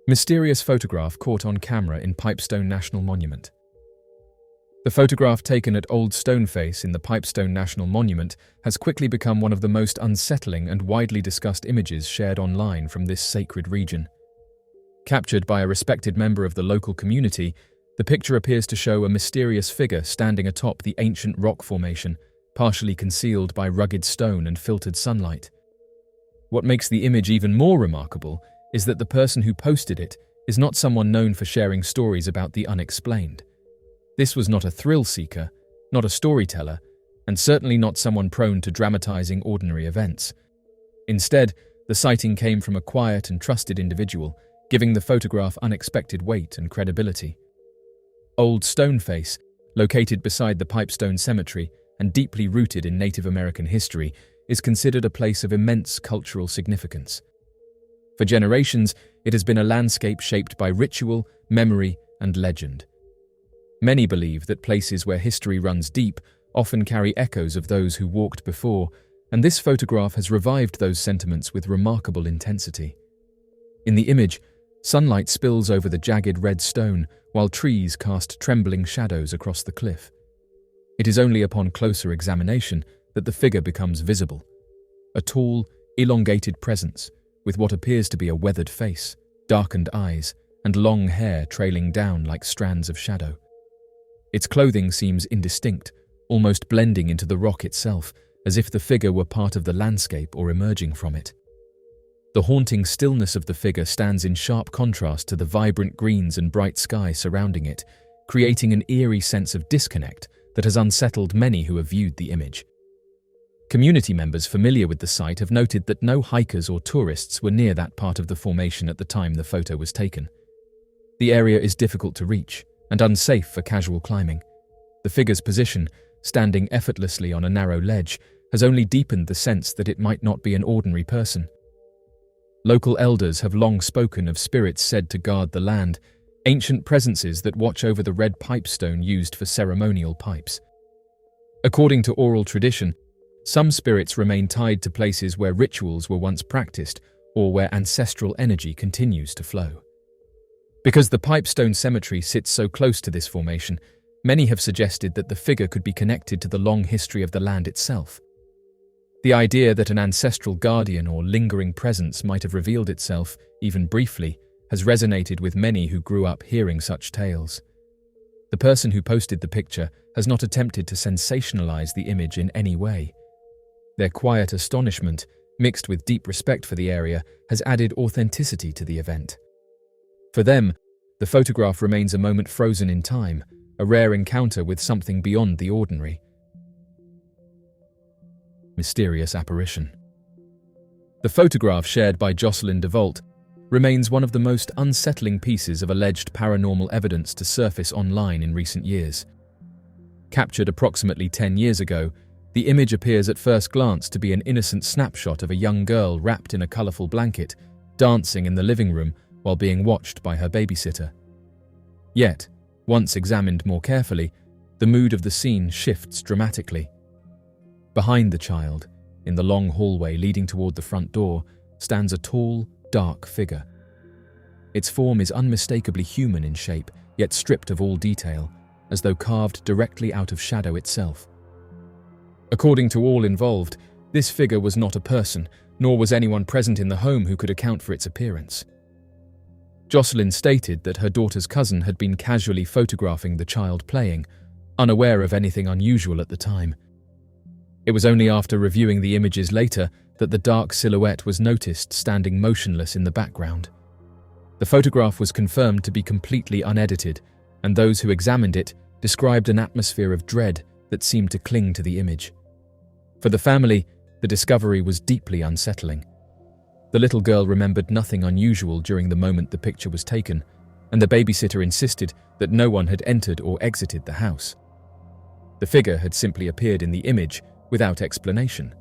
Mysterious photograph caught on camera in Pipestone National Monument. The photograph taken at Old Stoneface in the Pipestone National Monument has quickly become one of the most unsettling and widely discussed images shared online from this sacred region. Captured by a respected member of the local community, the picture appears to show a mysterious figure standing atop the ancient rock formation, partially concealed by rugged stone and filtered sunlight. What makes the image even more remarkable is that the person who posted it is not someone known for sharing stories about the unexplained. This was not a thrill seeker, not a storyteller, and certainly not someone prone to dramatizing ordinary events. Instead, the sighting came from a quiet and trusted individual, giving the photograph unexpected weight and credibility. Old Stoneface, located beside the Pipestone Cemetery and deeply rooted in Native American history, is considered a place of immense cultural significance. For generations, it has been a landscape shaped by ritual, memory, and legend. Many believe that places where history runs deep often carry echoes of those who walked before, and this photograph has revived those sentiments with remarkable intensity. In the image, sunlight spills over the jagged red stone, while trees cast trembling shadows across the cliff. It is only upon closer examination that the figure becomes visible. A tall, elongated presence, with what appears to be a weathered face, darkened eyes, and long hair trailing down like strands of shadow. Its clothing seems indistinct, almost blending into the rock itself, as if the figure were part of the landscape or emerging from it. The haunting stillness of the figure stands in sharp contrast to the vibrant greens and bright sky surrounding it, creating an eerie sense of disconnect that has unsettled many who have viewed the image. Community members familiar with the site have noted that no hikers or tourists were near that part of the formation at the time the photo was taken. The area is difficult to reach and unsafe for casual climbing. The figure's position, standing effortlessly on a narrow ledge, has only deepened the sense that it might not be an ordinary person. Local elders have long spoken of spirits said to guard the land, ancient presences that watch over the red pipestone used for ceremonial pipes. According to oral tradition, some spirits remain tied to places where rituals were once practiced or where ancestral energy continues to flow. Because the Pipestone Cemetery sits so close to this formation, many have suggested that the figure could be connected to the long history of the land itself. The idea that an ancestral guardian or lingering presence might have revealed itself, even briefly, has resonated with many who grew up hearing such tales. The person who posted the picture has not attempted to sensationalize the image in any way. Their quiet astonishment, mixed with deep respect for the area, has added authenticity to the event. For them, the photograph remains a moment frozen in time, a rare encounter with something beyond the ordinary. Mysterious apparition. The photograph shared by Jocelyn DeVault remains one of the most unsettling pieces of alleged paranormal evidence to surface online in recent years. Captured approximately 10 years ago, the image appears at first glance to be an innocent snapshot of a young girl wrapped in a colorful blanket, dancing in the living room while being watched by her babysitter. Yet, once examined more carefully, the mood of the scene shifts dramatically. Behind the child, in the long hallway leading toward the front door, stands a tall, dark figure. Its form is unmistakably human in shape, yet stripped of all detail, as though carved directly out of shadow itself. According to all involved, this figure was not a person, nor was anyone present in the home who could account for its appearance. Jocelyn stated that her daughter's cousin had been casually photographing the child playing, unaware of anything unusual at the time. It was only after reviewing the images later that the dark silhouette was noticed standing motionless in the background. The photograph was confirmed to be completely unedited, and those who examined it described an atmosphere of dread that seemed to cling to the image. For the family, the discovery was deeply unsettling. The little girl remembered nothing unusual during the moment the picture was taken, and the babysitter insisted that no one had entered or exited the house. The figure had simply appeared in the image without explanation.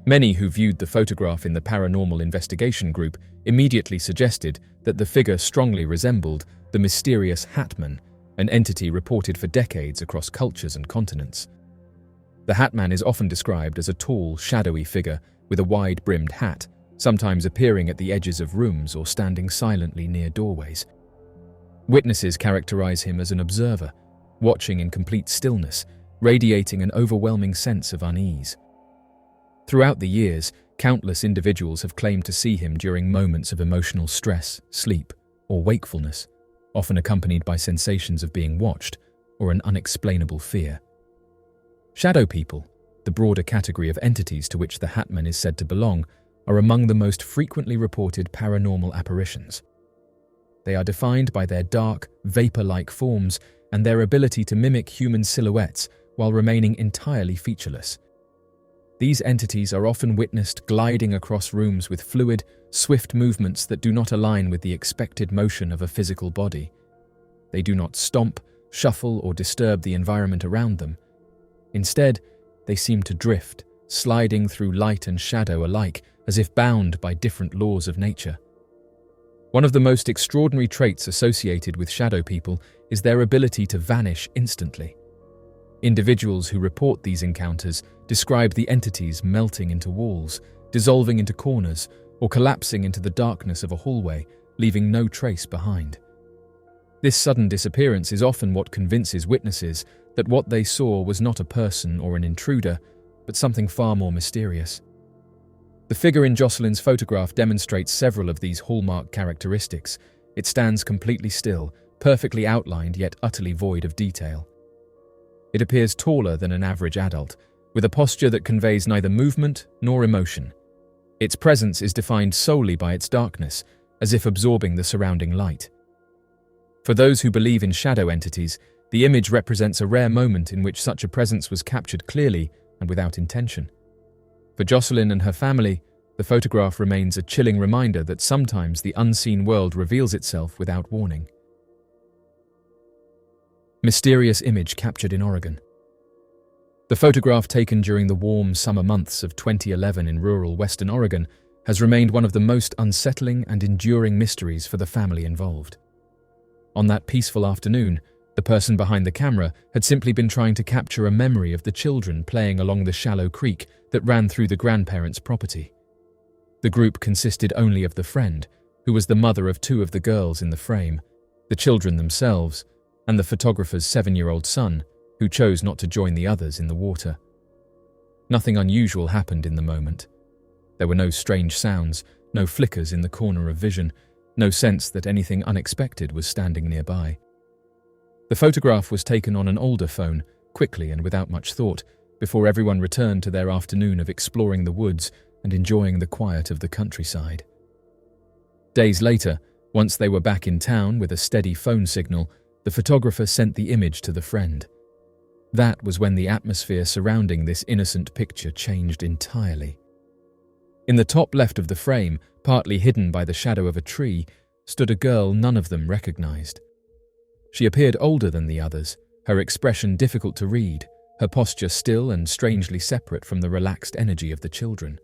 Many who viewed the photograph in the paranormal investigation group immediately suggested that the figure strongly resembled the mysterious Hatman, an entity reported for decades across cultures and continents. The Hatman is often described as a tall, shadowy figure with a wide-brimmed hat, sometimes appearing at the edges of rooms or standing silently near doorways. Witnesses characterize him as an observer, watching in complete stillness, radiating an overwhelming sense of unease. Throughout the years, countless individuals have claimed to see him during moments of emotional stress, sleep, or wakefulness, often accompanied by sensations of being watched or an unexplainable fear. Shadow people, the broader category of entities to which the Hatman is said to belong, are among the most frequently reported paranormal apparitions. They are defined by their dark, vapor-like forms and their ability to mimic human silhouettes while remaining entirely featureless. These entities are often witnessed gliding across rooms with fluid, swift movements that do not align with the expected motion of a physical body. They do not stomp, shuffle, or disturb the environment around them. Instead, they seem to drift, sliding through light and shadow alike, as if bound by different laws of nature. One of the most extraordinary traits associated with shadow people is their ability to vanish instantly. Individuals who report these encounters describe the entities melting into walls, dissolving into corners, or collapsing into the darkness of a hallway, leaving no trace behind. This sudden disappearance is often what convinces witnesses that what they saw was not a person or an intruder, but something far more mysterious. The figure in Jocelyn's photograph demonstrates several of these hallmark characteristics. It stands completely still, perfectly outlined yet utterly void of detail. It appears taller than an average adult, with a posture that conveys neither movement nor emotion. Its presence is defined solely by its darkness, as if absorbing the surrounding light. For those who believe in shadow entities, the image represents a rare moment in which such a presence was captured clearly and without intention. For Jocelyn and her family, the photograph remains a chilling reminder that sometimes the unseen world reveals itself without warning. Mysterious image captured in Oregon. The photograph taken during the warm summer months of 2011 in rural Western Oregon has remained one of the most unsettling and enduring mysteries for the family involved. On that peaceful afternoon, the person behind the camera had simply been trying to capture a memory of the children playing along the shallow creek that ran through the grandparents' property. The group consisted only of the friend, who was the mother of two of the girls in the frame, the children themselves, and the photographer's 7-year-old son, who chose not to join the others in the water. Nothing unusual happened in the moment. There were no strange sounds, no flickers in the corner of vision, no sense that anything unexpected was standing nearby. The photograph was taken on an older phone, quickly and without much thought, before everyone returned to their afternoon of exploring the woods and enjoying the quiet of the countryside. Days later, once they were back in town with a steady phone signal, the photographer sent the image to the friend. That was when the atmosphere surrounding this innocent picture changed entirely. In the top left of the frame, partly hidden by the shadow of a tree, stood a girl none of them recognized. She appeared older than the others, her expression difficult to read, her posture still and strangely separate from the relaxed energy of the children.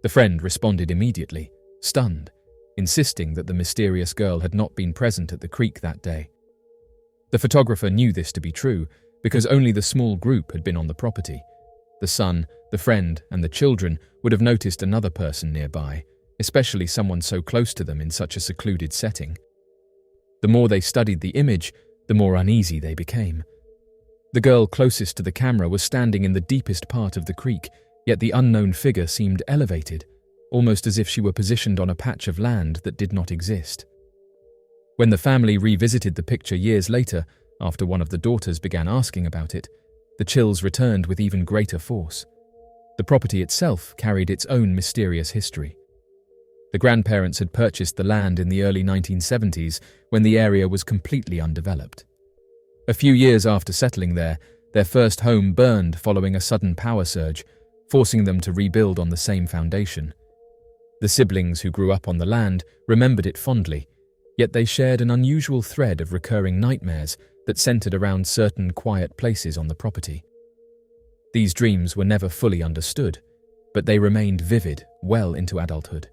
The friend responded immediately, stunned, insisting that the mysterious girl had not been present at the creek that day. The photographer knew this to be true because only the small group had been on the property. The son, the friend, and the children would have noticed another person nearby, especially someone so close to them in such a secluded setting. The more they studied the image, the more uneasy they became. The girl closest to the camera was standing in the deepest part of the creek, yet the unknown figure seemed elevated, almost as if she were positioned on a patch of land that did not exist. When the family revisited the picture years later, after one of the daughters began asking about it, the chills returned with even greater force. The property itself carried its own mysterious history. The grandparents had purchased the land in the early 1970s when the area was completely undeveloped. A few years after settling there, their first home burned following a sudden power surge, forcing them to rebuild on the same foundation. The siblings who grew up on the land remembered it fondly, yet they shared an unusual thread of recurring nightmares that centered around certain quiet places on the property. These dreams were never fully understood, but they remained vivid well into adulthood.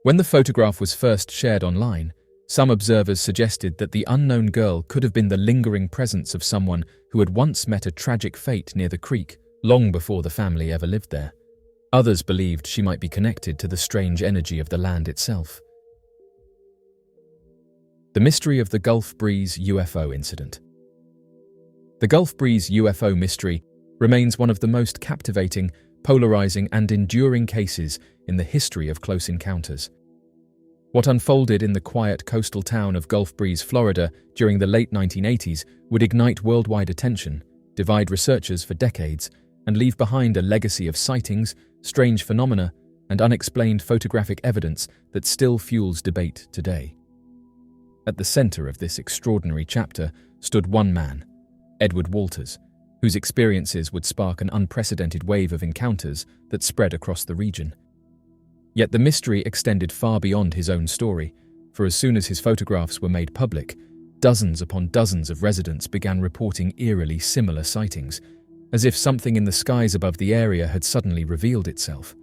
When the photograph was first shared online, some observers suggested that the unknown girl could have been the lingering presence of someone who had once met a tragic fate near the creek, long before the family ever lived there. Others believed she might be connected to the strange energy of the land itself. The mystery of the Gulf Breeze UFO incident. The Gulf Breeze UFO mystery remains one of the most captivating, polarizing, and enduring cases in the history of close encounters. What unfolded in the quiet coastal town of Gulf Breeze, Florida, during the late 1980s would ignite worldwide attention, divide researchers for decades, and leave behind a legacy of sightings, strange phenomena, and unexplained photographic evidence that still fuels debate today. At the center of this extraordinary chapter stood one man, Edward Walters, whose experiences would spark an unprecedented wave of encounters that spread across the region. Yet the mystery extended far beyond his own story, for as soon as his photographs were made public, dozens upon dozens of residents began reporting eerily similar sightings, as if something in the skies above the area had suddenly revealed itself.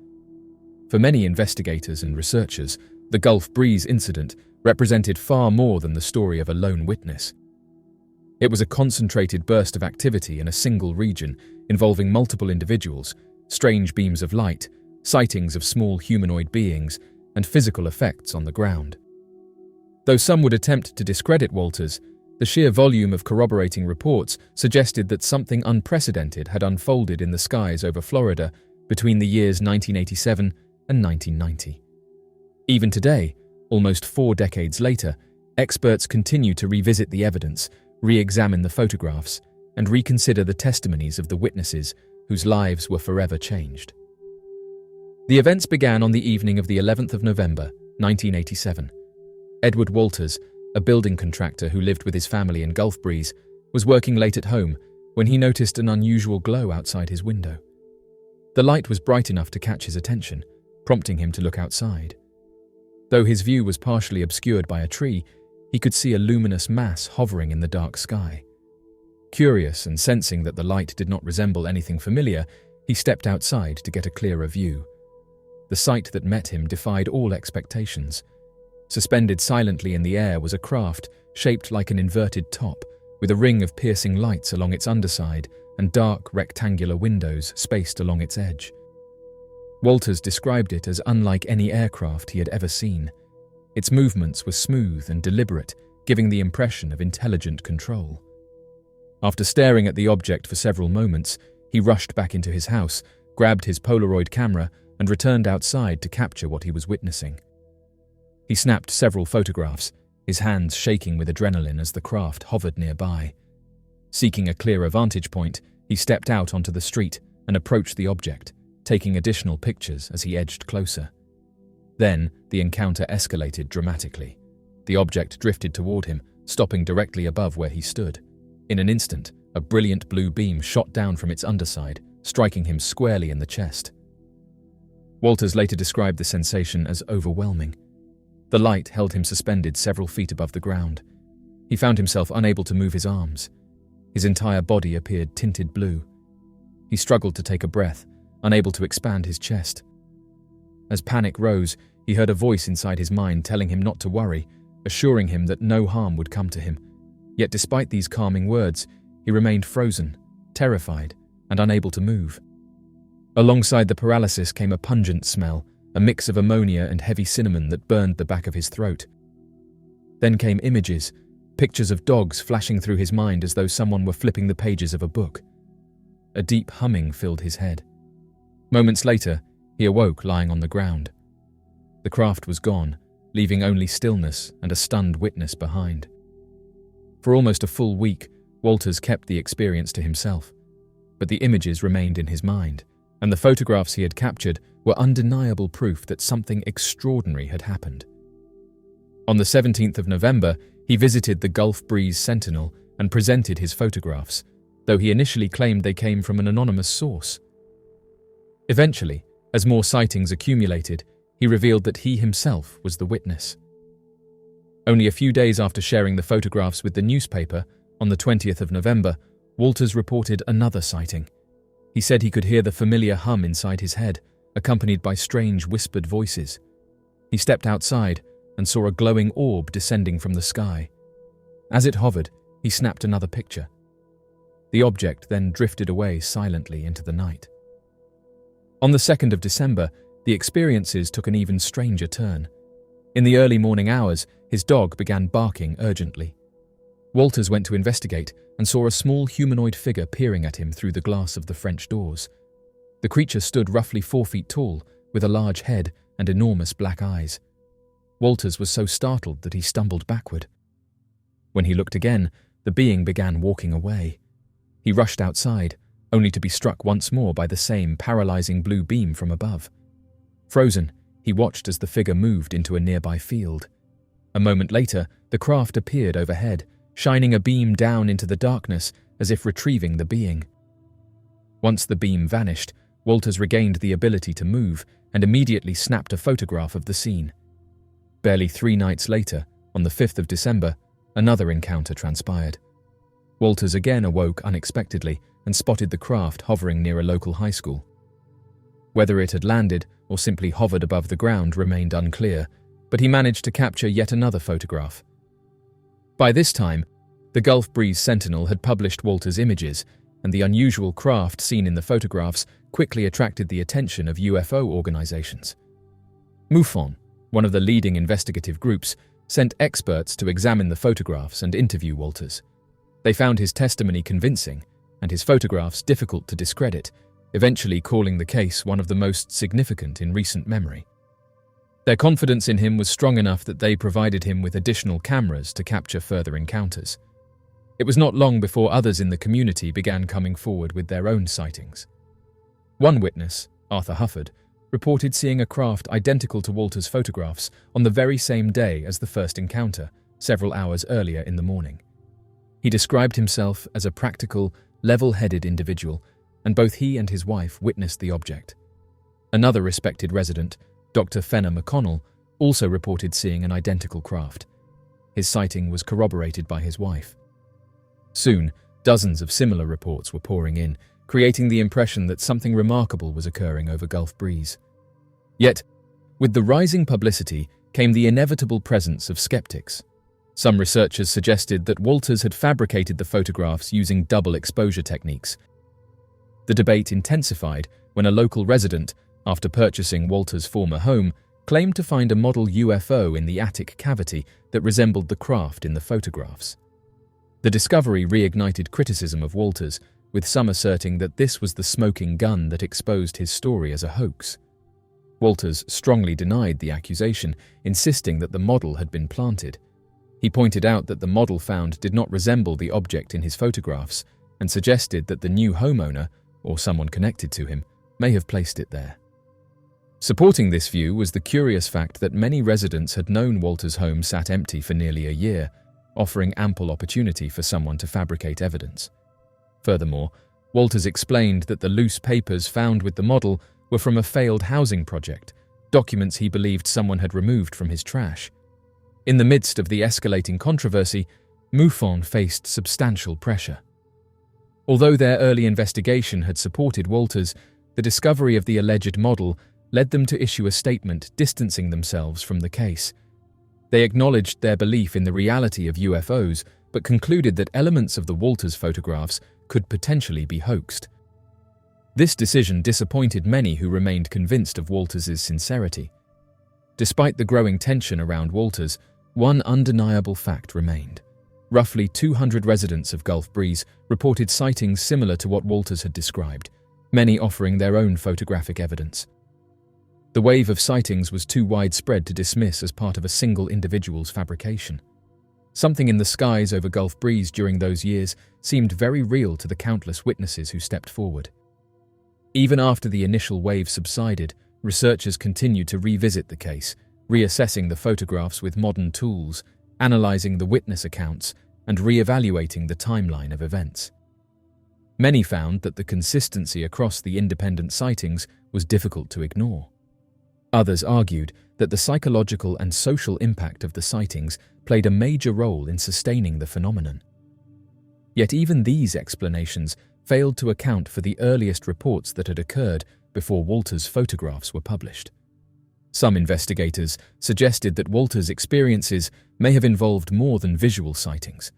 For many investigators and researchers, the Gulf Breeze incident represented far more than the story of a lone witness. It was a concentrated burst of activity in a single region, involving multiple individuals, strange beams of light, sightings of small humanoid beings, and physical effects on the ground. Though some would attempt to discredit Walters, the sheer volume of corroborating reports suggested that something unprecedented had unfolded in the skies over Florida between the years 1987 and 1990. Even today, almost 4 decades later, experts continue to revisit the evidence, re-examine the photographs, and reconsider the testimonies of the witnesses whose lives were forever changed. The events began on the evening of the 11th of November, 1987. Edward Walters, a building contractor who lived with his family in Gulf Breeze, was working late at home when he noticed an unusual glow outside his window. The light was bright enough to catch his attention, prompting him to look outside. Though his view was partially obscured by a tree, he could see a luminous mass hovering in the dark sky. Curious and sensing that the light did not resemble anything familiar, he stepped outside to get a clearer view. The sight that met him defied all expectations. Suspended silently in the air was a craft shaped like an inverted top, with a ring of piercing lights along its underside and dark rectangular windows spaced along its edge. Walters described it as unlike any aircraft he had ever seen. Its movements were smooth and deliberate, giving the impression of intelligent control. After staring at the object for several moments, he rushed back into his house, grabbed his Polaroid camera, and returned outside to capture what he was witnessing. He snapped several photographs, his hands shaking with adrenaline as the craft hovered nearby. Seeking a clearer vantage point, he stepped out onto the street and approached the object, taking additional pictures as he edged closer. Then, the encounter escalated dramatically. The object drifted toward him, stopping directly above where he stood. In an instant, a brilliant blue beam shot down from its underside, striking him squarely in the chest. Walters later described the sensation as overwhelming. The light held him suspended several feet above the ground. He found himself unable to move his arms. His entire body appeared tinted blue. He struggled to take a breath, unable to expand his chest. As panic rose, he heard a voice inside his mind telling him not to worry, assuring him that no harm would come to him. Yet despite these calming words, he remained frozen, terrified, and unable to move. Alongside the paralysis came a pungent smell, a mix of ammonia and heavy cinnamon that burned the back of his throat. Then came images, pictures of dogs flashing through his mind as though someone were flipping the pages of a book. A deep humming filled his head. Moments later, he awoke lying on the ground. The craft was gone, leaving only stillness and a stunned witness behind. For almost a full week, Walters kept the experience to himself, but the images remained in his mind, and the photographs he had captured were undeniable proof that something extraordinary had happened. On the 17th of November, he visited the Gulf Breeze Sentinel and presented his photographs, though he initially claimed they came from an anonymous source. Eventually, as more sightings accumulated, he revealed that he himself was the witness. Only a few days after sharing the photographs with the newspaper, on the 20th of November, Walters reported another sighting. He said he could hear the familiar hum inside his head, accompanied by strange whispered voices. He stepped outside and saw a glowing orb descending from the sky. As it hovered, he snapped another picture. The object then drifted away silently into the night. On the 2nd of December, the experiences took an even stranger turn. In the early morning hours, his dog began barking urgently. Walters went to investigate and saw a small humanoid figure peering at him through the glass of the French doors. The creature stood roughly 4 feet tall, with a large head and enormous black eyes. Walters was so startled that he stumbled backward. When he looked again, the being began walking away. He rushed outside, only to be struck once more by the same paralyzing blue beam from above. Frozen, he watched as the figure moved into a nearby field. A moment later, the craft appeared overhead, shining a beam down into the darkness as if retrieving the being. Once the beam vanished, Walters regained the ability to move and immediately snapped a photograph of the scene. Barely 3 nights later, on the 5th of December, another encounter transpired. Walters again awoke unexpectedly and spotted the craft hovering near a local high school. Whether it had landed or simply hovered above the ground remained unclear, but he managed to capture yet another photograph. By this time, the Gulf Breeze Sentinel had published Walters' images, and the unusual craft seen in the photographs quickly attracted the attention of UFO organizations. MUFON, one of the leading investigative groups, sent experts to examine the photographs and interview Walters. They found his testimony convincing and his photographs difficult to discredit, eventually calling the case one of the most significant in recent memory. Their confidence in him was strong enough that they provided him with additional cameras to capture further encounters. It was not long before others in the community began coming forward with their own sightings. One witness, Arthur Hufford, reported seeing a craft identical to Walters' photographs on the very same day as the first encounter, several hours earlier in the morning. He described himself as a practical, level-headed individual, and both he and his wife witnessed the object. Another respected resident, Dr. Fenner McConnell, also reported seeing an identical craft. His sighting was corroborated by his wife. Soon, dozens of similar reports were pouring in, creating the impression that something remarkable was occurring over Gulf Breeze. Yet, with the rising publicity came the inevitable presence of skeptics. Some researchers suggested that Walters had fabricated the photographs using double exposure techniques. The debate intensified when a local resident, after purchasing Walters' former home, claimed to find a model UFO in the attic cavity that resembled the craft in the photographs. The discovery reignited criticism of Walters, with some asserting that this was the smoking gun that exposed his story as a hoax. Walters strongly denied the accusation, insisting that the model had been planted. He pointed out that the model found did not resemble the object in his photographs and suggested that the new homeowner, or someone connected to him, may have placed it there. Supporting this view was the curious fact that many residents had known Walters' home sat empty for nearly a year, offering ample opportunity for someone to fabricate evidence. Furthermore, Walters explained that the loose papers found with the model were from a failed housing project, documents he believed someone had removed from his trash. In the midst of the escalating controversy, MUFON faced substantial pressure. Although their early investigation had supported Walters, the discovery of the alleged model led them to issue a statement distancing themselves from the case. They acknowledged their belief in the reality of UFOs, but concluded that elements of the Walters photographs could potentially be hoaxed. This decision disappointed many who remained convinced of Walters' sincerity. Despite the growing tension around Walters, one undeniable fact remained. Roughly 200 residents of Gulf Breeze reported sightings similar to what Walters had described, many offering their own photographic evidence. The wave of sightings was too widespread to dismiss as part of a single individual's fabrication. Something in the skies over Gulf Breeze during those years seemed very real to the countless witnesses who stepped forward. Even after the initial wave subsided, researchers continued to revisit the case, reassessing the photographs with modern tools, analyzing the witness accounts, and re-evaluating the timeline of events. Many found that the consistency across the independent sightings was difficult to ignore. Others argued that the psychological and social impact of the sightings played a major role in sustaining the phenomenon. Yet even these explanations failed to account for the earliest reports that had occurred before Walters' photographs were published. Some investigators suggested that Walters' experiences may have involved more than visual sightings.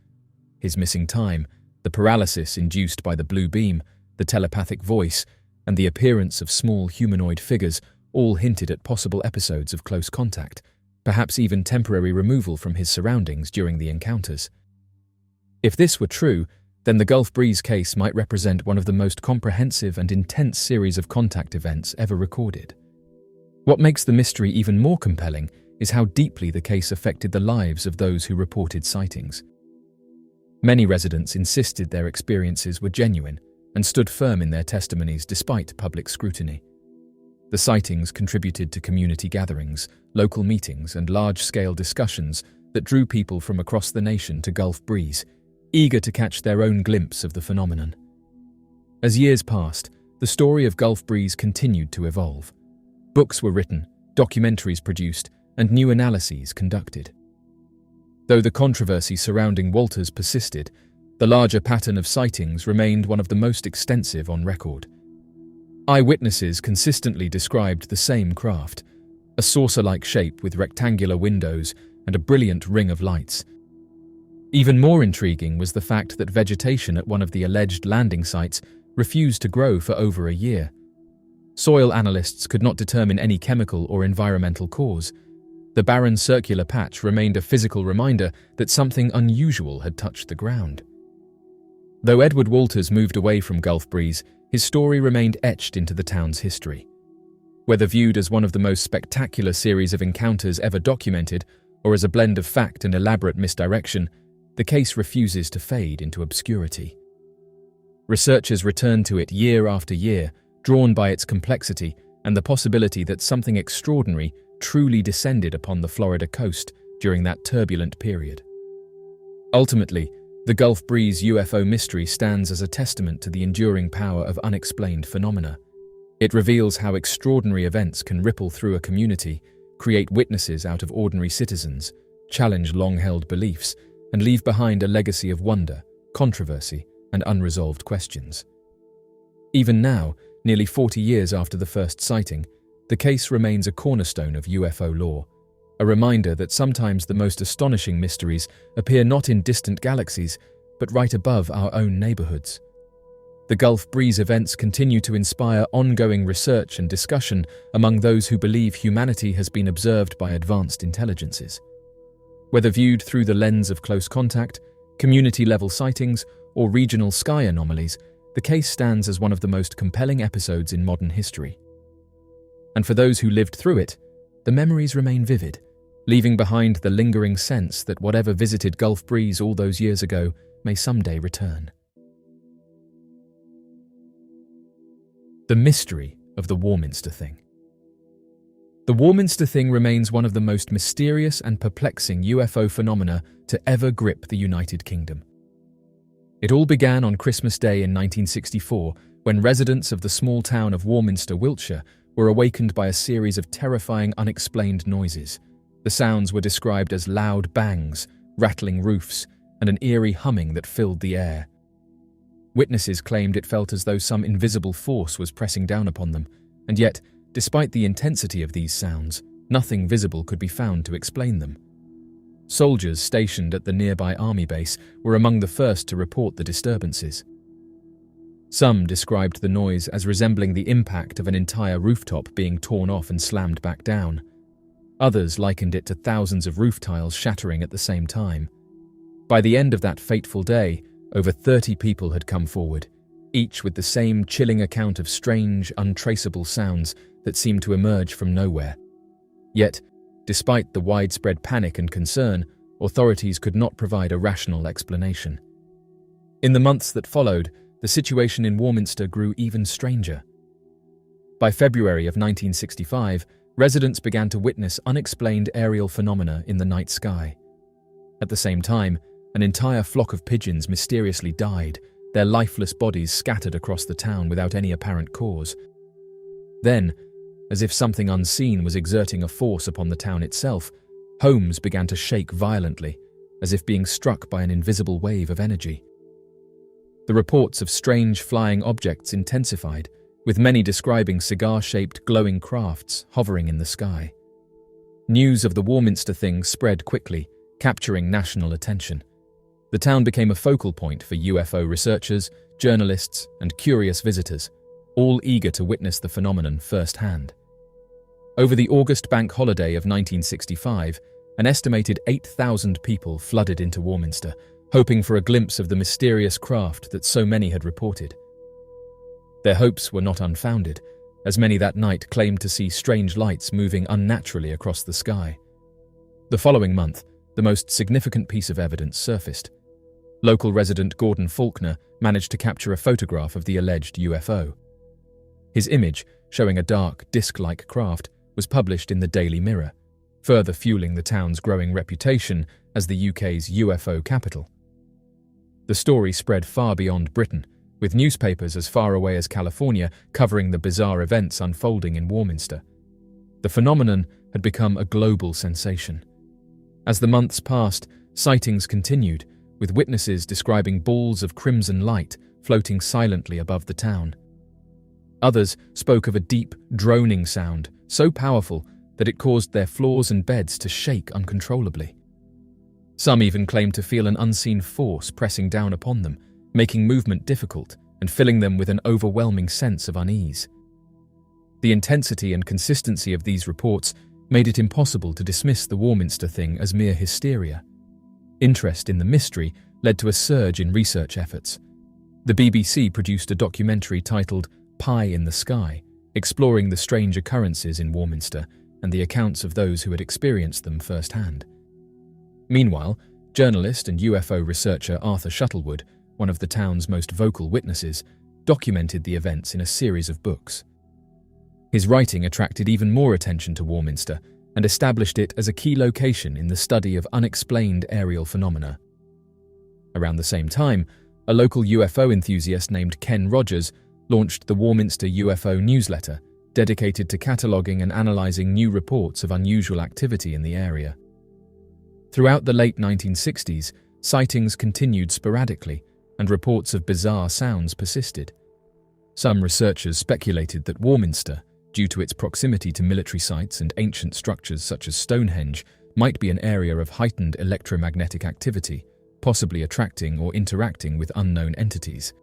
His missing time, the paralysis induced by the blue beam, the telepathic voice, and the appearance of small humanoid figures all hinted at possible episodes of close contact, perhaps even temporary removal from his surroundings during the encounters. If this were true, then the Gulf Breeze case might represent one of the most comprehensive and intense series of contact events ever recorded. What makes the mystery even more compelling is how deeply the case affected the lives of those who reported sightings. Many residents insisted their experiences were genuine and stood firm in their testimonies despite public scrutiny. The sightings contributed to community gatherings, local meetings, and large-scale discussions that drew people from across the nation to Gulf Breeze, eager to catch their own glimpse of the phenomenon. As years passed, the story of Gulf Breeze continued to evolve. Books were written, documentaries produced, and new analyses conducted. Though the controversy surrounding Walters persisted, the larger pattern of sightings remained one of the most extensive on record. Eyewitnesses consistently described the same craft, a saucer-like shape with rectangular windows and a brilliant ring of lights. Even more intriguing was the fact that vegetation at one of the alleged landing sites refused to grow for over a year. Soil analysts could not determine any chemical or environmental cause. The barren circular patch remained a physical reminder that something unusual had touched the ground. Though Edward Walters moved away from Gulf Breeze, his story remained etched into the town's history. Whether viewed as one of the most spectacular series of encounters ever documented, or as a blend of fact and elaborate misdirection, the case refuses to fade into obscurity. Researchers return to it year after year, drawn by its complexity and the possibility that something extraordinary truly descended upon the Florida coast during that turbulent period. Ultimately, the Gulf Breeze UFO mystery stands as a testament to the enduring power of unexplained phenomena. It reveals how extraordinary events can ripple through a community, create witnesses out of ordinary citizens, challenge long-held beliefs, and leave behind a legacy of wonder, controversy, and unresolved questions. Even now, nearly 40 years after the first sighting, the case remains a cornerstone of UFO lore, a reminder that sometimes the most astonishing mysteries appear not in distant galaxies, but right above our own neighborhoods. The Gulf Breeze events continue to inspire ongoing research and discussion among those who believe humanity has been observed by advanced intelligences. Whether viewed through the lens of close contact, community-level sightings, or regional sky anomalies, the case stands as one of the most compelling episodes in modern history. And for those who lived through it, the memories remain vivid, leaving behind the lingering sense that whatever visited Gulf Breeze all those years ago may someday return. The mystery of the Warminster Thing. The Warminster Thing remains one of the most mysterious and perplexing UFO phenomena to ever grip the United Kingdom. It all began on Christmas Day in 1964, when residents of the small town of Warminster, Wiltshire, were awakened by a series of terrifying unexplained noises. The sounds were described as loud bangs, rattling roofs, and an eerie humming that filled the air. Witnesses claimed it felt as though some invisible force was pressing down upon them, and yet, despite the intensity of these sounds, nothing visible could be found to explain them. Soldiers stationed at the nearby army base were among the first to report the disturbances. Some described the noise as resembling the impact of an entire rooftop being torn off and slammed back down. Others likened it to thousands of roof tiles shattering at the same time. By the end of that fateful day, over 30 people had come forward, each with the same chilling account of strange, untraceable sounds that seemed to emerge from nowhere. Yet, despite the widespread panic and concern, authorities could not provide a rational explanation. In the months that followed, the situation in Warminster grew even stranger. By February of 1965, residents began to witness unexplained aerial phenomena in the night sky. At the same time, an entire flock of pigeons mysteriously died, their lifeless bodies scattered across the town without any apparent cause. Then, as if something unseen was exerting a force upon the town itself, homes began to shake violently, as if being struck by an invisible wave of energy. The reports of strange flying objects intensified, with many describing cigar-shaped glowing crafts hovering in the sky. News of the Warminster Thing spread quickly, capturing national attention. The town became a focal point for UFO researchers, journalists, and curious visitors, all eager to witness the phenomenon firsthand. Over the August bank holiday of 1965, an estimated 8,000 people flooded into Warminster, hoping for a glimpse of the mysterious craft that so many had reported. Their hopes were not unfounded, as many that night claimed to see strange lights moving unnaturally across the sky. The following month, the most significant piece of evidence surfaced. Local resident Gordon Faulkner managed to capture a photograph of the alleged UFO. His image, showing a dark, disc-like craft, was published in the Daily Mirror, further fueling the town's growing reputation as the UK's UFO capital. The story spread far beyond Britain, with newspapers as far away as California covering the bizarre events unfolding in Warminster. The phenomenon had become a global sensation. As the months passed, sightings continued, with witnesses describing balls of crimson light floating silently above the town. Others spoke of a deep, droning sound, so powerful that it caused their floors and beds to shake uncontrollably. Some even claimed to feel an unseen force pressing down upon them, making movement difficult and filling them with an overwhelming sense of unease. The intensity and consistency of these reports made it impossible to dismiss the Warminster thing as mere hysteria. Interest in the mystery led to a surge in research efforts. The BBC produced a documentary titled Pie in the Sky, exploring the strange occurrences in Warminster and the accounts of those who had experienced them firsthand. Meanwhile, journalist and UFO researcher Arthur Shuttlewood, one of the town's most vocal witnesses, documented the events in a series of books. His writing attracted even more attention to Warminster and established it as a key location in the study of unexplained aerial phenomena. Around the same time, a local UFO enthusiast named Ken Rogers launched the Warminster UFO newsletter, dedicated to cataloguing and analysing new reports of unusual activity in the area. Throughout the late 1960s, sightings continued sporadically, and reports of bizarre sounds persisted. Some researchers speculated that Warminster, due to its proximity to military sites and ancient structures such as Stonehenge, might be an area of heightened electromagnetic activity, possibly attracting or interacting with unknown entities.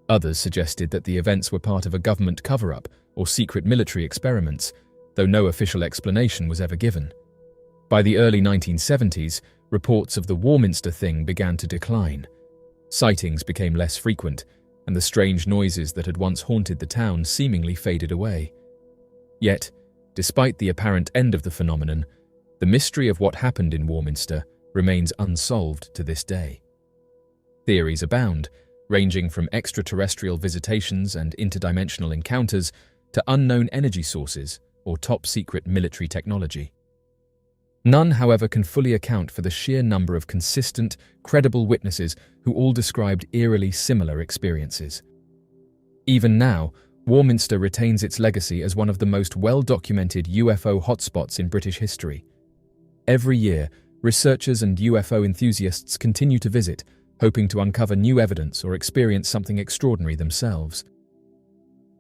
Others suggested that the events were part of a government cover-up or secret military experiments, though no official explanation was ever given. By the early 1970s, reports of the Warminster thing began to decline. Sightings became less frequent, and the strange noises that had once haunted the town seemingly faded away. Yet, despite the apparent end of the phenomenon, the mystery of what happened in Warminster remains unsolved to this day. Theories abound, ranging from extraterrestrial visitations and interdimensional encounters to unknown energy sources or top-secret military technology. None, however, can fully account for the sheer number of consistent, credible witnesses who all described eerily similar experiences. Even now, Warminster retains its legacy as one of the most well-documented UFO hotspots in British history. Every year, researchers and UFO enthusiasts continue to visit, hoping to uncover new evidence or experience something extraordinary themselves.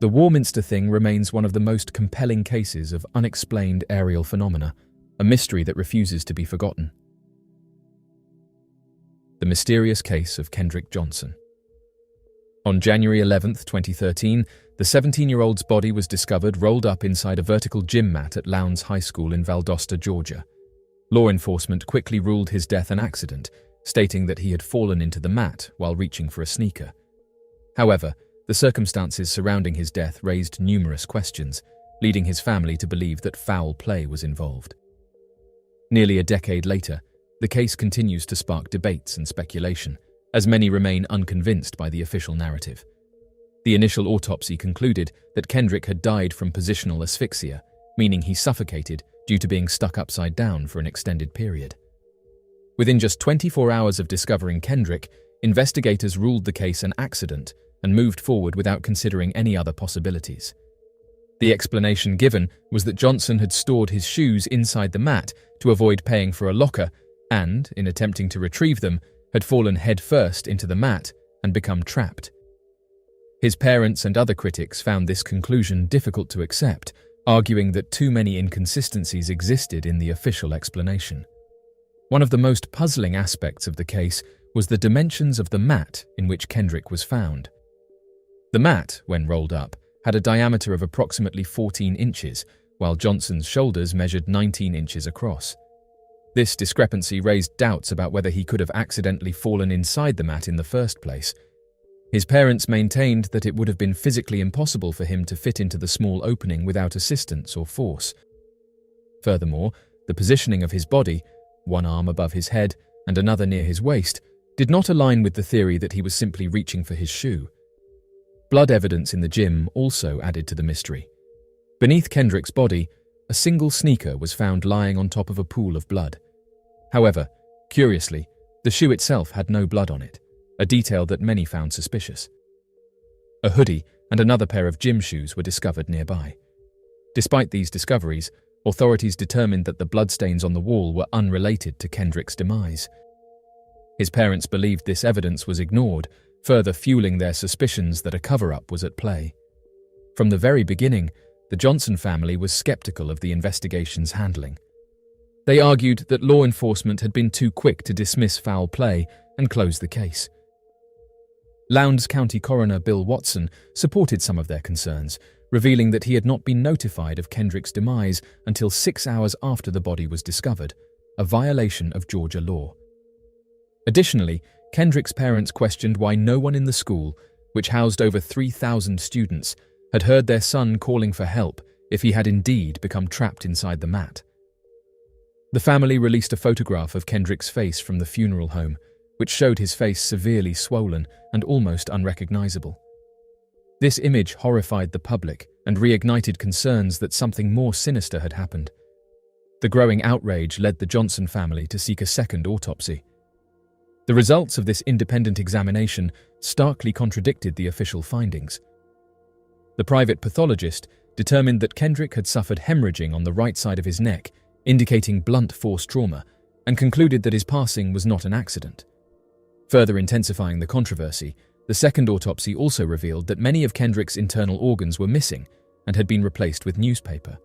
The Warminster thing remains one of the most compelling cases of unexplained aerial phenomena, a mystery that refuses to be forgotten. The mysterious case of Kendrick Johnson. On January 11, 2013, the 17-year-old's body was discovered rolled up inside a vertical gym mat at Lowndes High School in Valdosta, Georgia. Law enforcement quickly ruled his death an accident, stating that he had fallen into the mat while reaching for a sneaker. However, the circumstances surrounding his death raised numerous questions, leading his family to believe that foul play was involved. Nearly a decade later, the case continues to spark debates and speculation, as many remain unconvinced by the official narrative. The initial autopsy concluded that Kendrick had died from positional asphyxia, meaning he suffocated due to being stuck upside down for an extended period. Within just 24 hours of discovering Kendrick, investigators ruled the case an accident and moved forward without considering any other possibilities. The explanation given was that Johnson had stored his shoes inside the mat to avoid paying for a locker and, in attempting to retrieve them, had fallen headfirst into the mat and become trapped. His parents and other critics found this conclusion difficult to accept, arguing that too many inconsistencies existed in the official explanation. One of the most puzzling aspects of the case was the dimensions of the mat in which Kendrick was found. The mat, when rolled up, had a diameter of approximately 14 inches, while Johnson's shoulders measured 19 inches across. This discrepancy raised doubts about whether he could have accidentally fallen inside the mat in the first place. His parents maintained that it would have been physically impossible for him to fit into the small opening without assistance or force. Furthermore, the positioning of his body, one arm above his head and another near his waist, did not align with the theory that he was simply reaching for his shoe. Blood evidence in the gym also added to the mystery. Beneath Kendrick's body, a single sneaker was found lying on top of a pool of blood. However, curiously, the shoe itself had no blood on it, a detail that many found suspicious. A hoodie and another pair of gym shoes were discovered nearby. Despite these discoveries, authorities determined that the bloodstains on the wall were unrelated to Kendrick's demise. His parents believed this evidence was ignored, further fueling their suspicions that a cover-up was at play. From the very beginning, the Johnson family was skeptical of the investigation's handling. They argued that law enforcement had been too quick to dismiss foul play and close the case. Lowndes County Coroner Bill Watson supported some of their concerns, revealing that he had not been notified of Kendrick's demise until 6 hours after the body was discovered, a violation of Georgia law. Additionally, Kendrick's parents questioned why no one in the school, which housed over 3,000 students, had heard their son calling for help if he had indeed become trapped inside the mat. The family released a photograph of Kendrick's face from the funeral home, which showed his face severely swollen and almost unrecognizable. This image horrified the public and reignited concerns that something more sinister had happened. The growing outrage led the Johnson family to seek a second autopsy. The results of this independent examination starkly contradicted the official findings. The private pathologist determined that Kendrick had suffered hemorrhaging on the right side of his neck, indicating blunt force trauma, and concluded that his passing was not an accident. Further intensifying the controversy, the second autopsy also revealed that many of Kendrick's internal organs were missing and had been replaced with newspaper.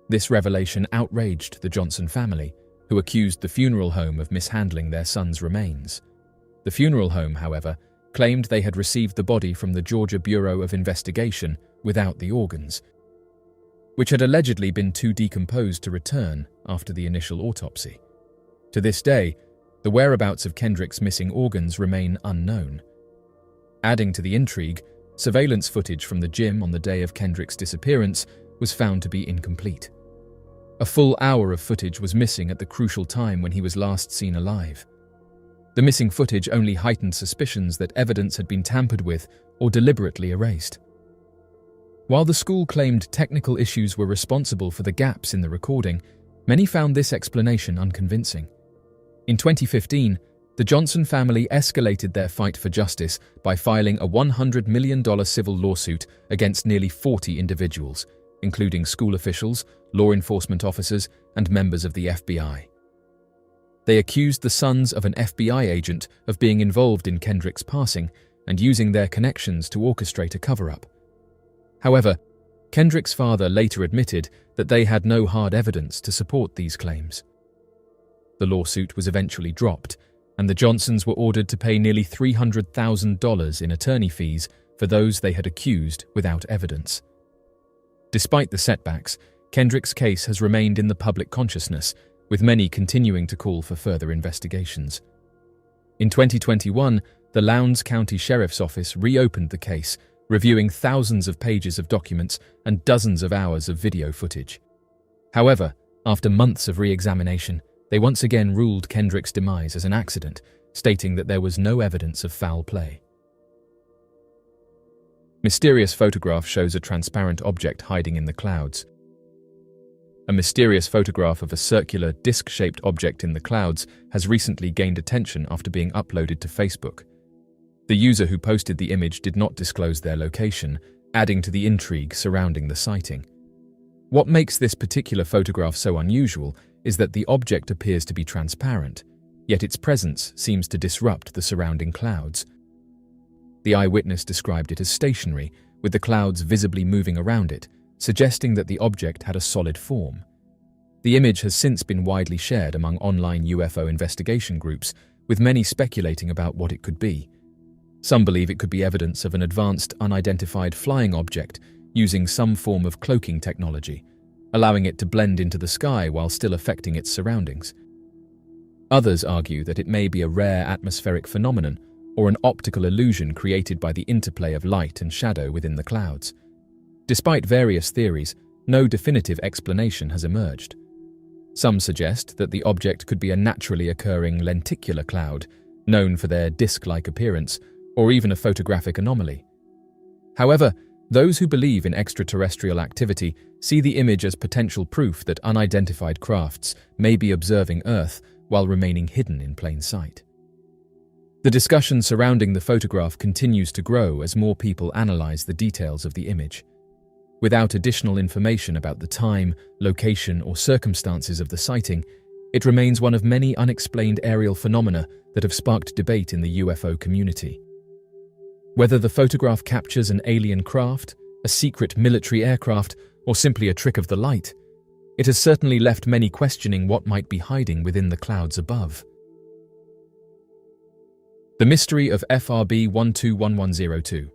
This revelation outraged the Johnson family, who accused the funeral home of mishandling their son's remains. The funeral home, however, claimed they had received the body from the Georgia Bureau of Investigation without the organs, which had allegedly been too decomposed to return after the initial autopsy. To this day, the whereabouts of Kendrick's missing organs remain unknown. Adding to the intrigue, surveillance footage from the gym on the day of Kendrick's disappearance was found to be incomplete. A full hour of footage was missing at the crucial time when he was last seen alive. The missing footage only heightened suspicions that evidence had been tampered with or deliberately erased. While the school claimed technical issues were responsible for the gaps in the recording, many found this explanation unconvincing. In 2015, the Johnson family escalated their fight for justice by filing a $100 million civil lawsuit against nearly 40 individuals, including school officials, law enforcement officers, and members of the FBI. They accused the sons of an FBI agent of being involved in Kendrick's passing and using their connections to orchestrate a cover-up. However, Kendrick's father later admitted that they had no hard evidence to support these claims. The lawsuit was eventually dropped, and the Johnsons were ordered to pay nearly $300,000 in attorney fees for those they had accused without evidence. Despite the setbacks, Kendrick's case has remained in the public consciousness, with many continuing to call for further investigations. In 2021, the Lowndes County Sheriff's Office reopened the case, reviewing thousands of pages of documents and dozens of hours of video footage. However, after months of re-examination, they once again ruled Kendrick's demise as an accident, stating that there was no evidence of foul play. Mysterious photograph shows a transparent object hiding in the clouds. A mysterious photograph of a circular, disc-shaped object in the clouds has recently gained attention after being uploaded to Facebook. The user who posted the image did not disclose their location, adding to the intrigue surrounding the sighting. What makes this particular photograph so unusual is that the object appears to be transparent, yet its presence seems to disrupt the surrounding clouds. The eyewitness described it as stationary, with the clouds visibly moving around it, suggesting that the object had a solid form. The image has since been widely shared among online UFO investigation groups, with many speculating about what it could be. Some believe it could be evidence of an advanced, unidentified flying object using some form of cloaking technology, allowing it to blend into the sky while still affecting its surroundings. Others argue that it may be a rare atmospheric phenomenon or an optical illusion created by the interplay of light and shadow within the clouds. Despite various theories, no definitive explanation has emerged. Some suggest that the object could be a naturally occurring lenticular cloud, known for their disc-like appearance, or even a photographic anomaly. However, those who believe in extraterrestrial activity see the image as potential proof that unidentified crafts may be observing Earth while remaining hidden in plain sight. The discussion surrounding the photograph continues to grow as more people analyze the details of the image. Without additional information about the time, location, or circumstances of the sighting, it remains one of many unexplained aerial phenomena that have sparked debate in the UFO community. Whether the photograph captures an alien craft, a secret military aircraft, or simply a trick of the light, it has certainly left many questioning what might be hiding within the clouds above. The mystery of FRB 121102.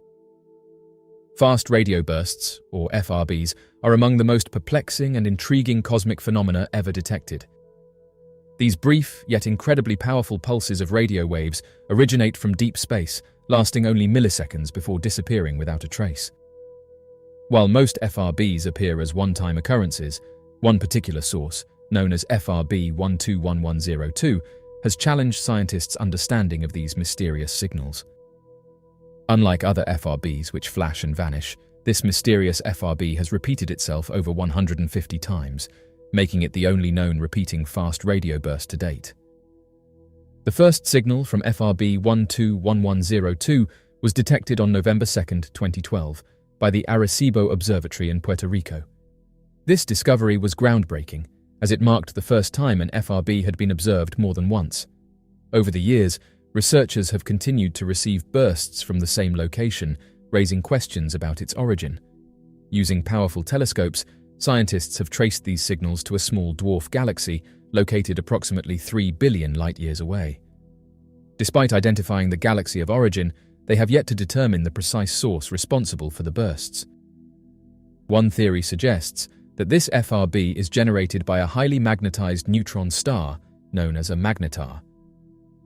Fast radio bursts, or FRBs, are among the most perplexing and intriguing cosmic phenomena ever detected. These brief, yet incredibly powerful pulses of radio waves originate from deep space, lasting only milliseconds before disappearing without a trace. While most FRBs appear as one-time occurrences, one particular source, known as FRB 121102, has challenged scientists' understanding of these mysterious signals. Unlike other FRBs which flash and vanish, this mysterious FRB has repeated itself over 150 times, making it the only known repeating fast radio burst to date. The first signal from FRB 121102 was detected on November 2, 2012, by the Arecibo Observatory in Puerto Rico. This discovery was groundbreaking, as it marked the first time an FRB had been observed more than once. Over the years, researchers have continued to receive bursts from the same location, raising questions about its origin. Using powerful telescopes, scientists have traced these signals to a small dwarf galaxy located approximately 3 billion light-years away. Despite identifying the galaxy of origin, they have yet to determine the precise source responsible for the bursts. One theory suggests that this FRB is generated by a highly magnetized neutron star known as a magnetar.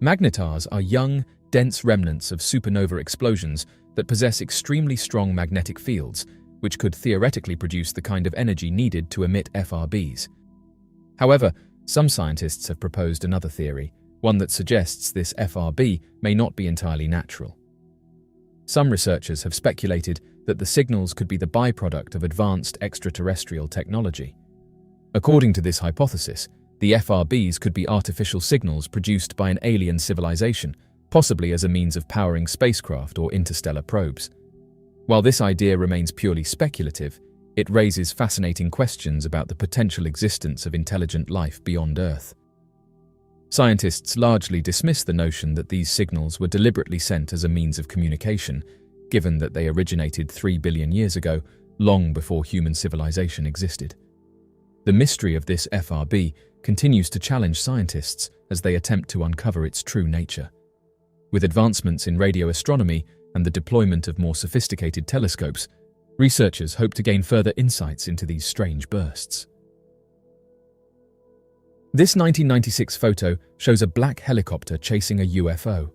Magnetars are young, dense remnants of supernova explosions that possess extremely strong magnetic fields, which could theoretically produce the kind of energy needed to emit FRBs. However, some scientists have proposed another theory, one that suggests this FRB may not be entirely natural. Some researchers have speculated that the signals could be the byproduct of advanced extraterrestrial technology. According to this hypothesis, the FRBs could be artificial signals produced by an alien civilization, possibly as a means of powering spacecraft or interstellar probes. While this idea remains purely speculative, it raises fascinating questions about the potential existence of intelligent life beyond Earth. Scientists largely dismiss the notion that these signals were deliberately sent as a means of communication, given that they originated 3 billion years ago, long before human civilization existed. The mystery of this FRB continues to challenge scientists as they attempt to uncover its true nature. With advancements in radio astronomy and the deployment of more sophisticated telescopes, researchers hope to gain further insights into these strange bursts. This 1996 photo shows a black helicopter chasing a UFO.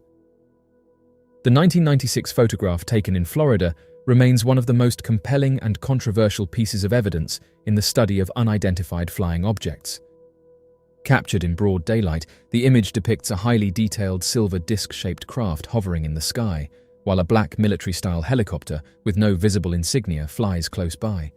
The 1996 photograph taken in Florida remains one of the most compelling and controversial pieces of evidence in the study of unidentified flying objects. Captured in broad daylight, the image depicts a highly detailed silver disc-shaped craft hovering in the sky, while a black military-style helicopter with no visible insignia flies close by.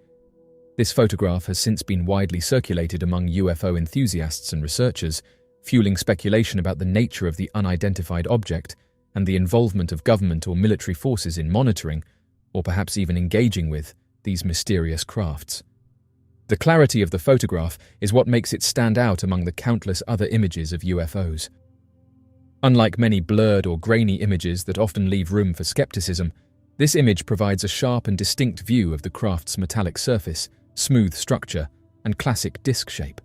This photograph has since been widely circulated among UFO enthusiasts and researchers, fueling speculation about the nature of the unidentified object and the involvement of government or military forces in monitoring, or perhaps even engaging with, these mysterious crafts. The clarity of the photograph is what makes it stand out among the countless other images of UFOs. Unlike many blurred or grainy images that often leave room for skepticism, this image provides a sharp and distinct view of the craft's metallic surface, smooth structure, and classic disc shape.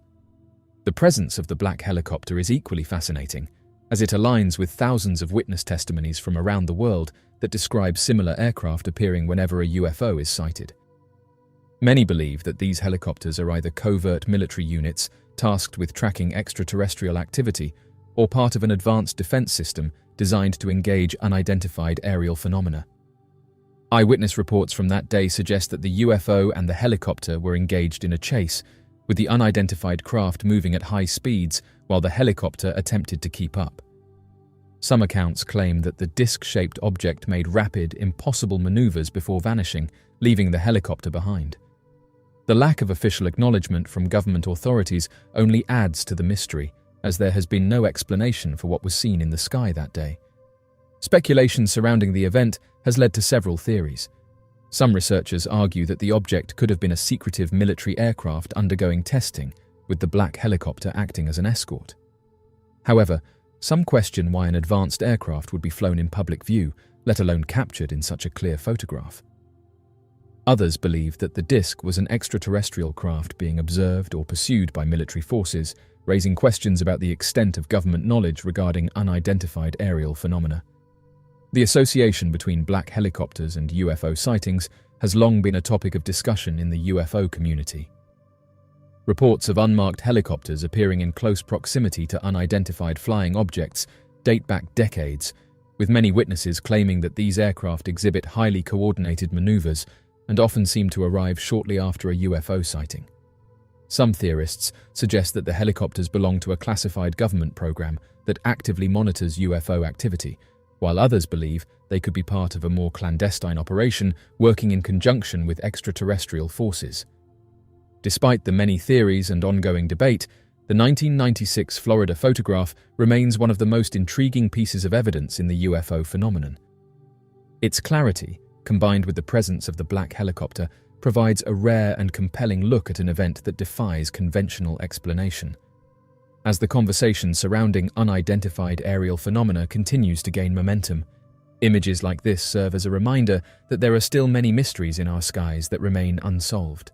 The presence of the black helicopter is equally fascinating, as it aligns with thousands of witness testimonies from around the world that describe similar aircraft appearing whenever a UFO is sighted. Many believe that these helicopters are either covert military units tasked with tracking extraterrestrial activity or part of an advanced defense system designed to engage unidentified aerial phenomena. Eyewitness reports from that day suggest that the UFO and the helicopter were engaged in a chase, with the unidentified craft moving at high speeds while the helicopter attempted to keep up. Some accounts claim that the disc-shaped object made rapid, impossible maneuvers before vanishing, leaving the helicopter behind. The lack of official acknowledgement from government authorities only adds to the mystery, as there has been no explanation for what was seen in the sky that day. Speculation surrounding the event has led to several theories. Some researchers argue that the object could have been a secretive military aircraft undergoing testing, with the black helicopter acting as an escort. However, some question why an advanced aircraft would be flown in public view, let alone captured in such a clear photograph. Others believe that the disc was an extraterrestrial craft being observed or pursued by military forces, raising questions about the extent of government knowledge regarding unidentified aerial phenomena. The association between black helicopters and UFO sightings has long been a topic of discussion in the UFO community. Reports of unmarked helicopters appearing in close proximity to unidentified flying objects date back decades, with many witnesses claiming that these aircraft exhibit highly coordinated maneuvers and often seem to arrive shortly after a UFO sighting. Some theorists suggest that the helicopters belong to a classified government program that actively monitors UFO activity, while others believe they could be part of a more clandestine operation working in conjunction with extraterrestrial forces. Despite the many theories and ongoing debate, the 1996 Florida photograph remains one of the most intriguing pieces of evidence in the UFO phenomenon. Its clarity, combined with the presence of the black helicopter, provides a rare and compelling look at an event that defies conventional explanation. As the conversation surrounding unidentified aerial phenomena continues to gain momentum, images like this serve as a reminder that there are still many mysteries in our skies that remain unsolved.